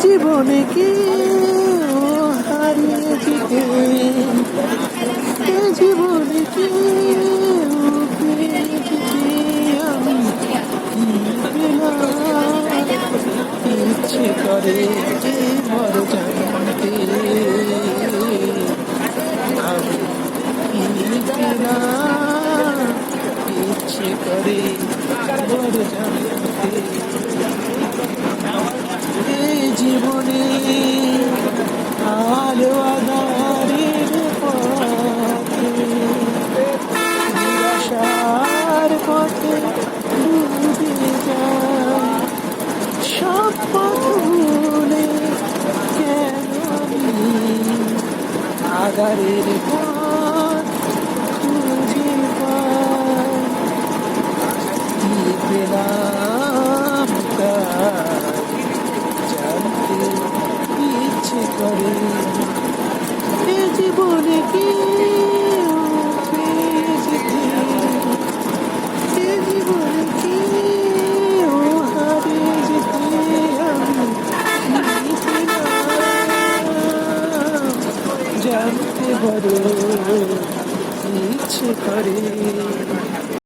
জীবনে কেউ হারিয়ে যেতে, এ জীবনে কেউ পেয়ে যেতে আমি কি পেলাম, ইচ্ছে করে মর জানতে আমি কি পেলাম, ইচ্ছে করে মর জানতে। এই জীবনে আলো আধারের পথে, নিরাশার পথে ডুবে যায়, সব পথ ভুলে কেন আমি আধারের পথ খুঁজে পাই, কি পেলাম তাই জানতে ইচ্ছে করে। এ জীবনে কেউ পেয়ে যেতে, এ জীবনে কেউ হারিয়ে যেতে আমি কি পেলাম, জানতে বড় ইচ্ছে করে।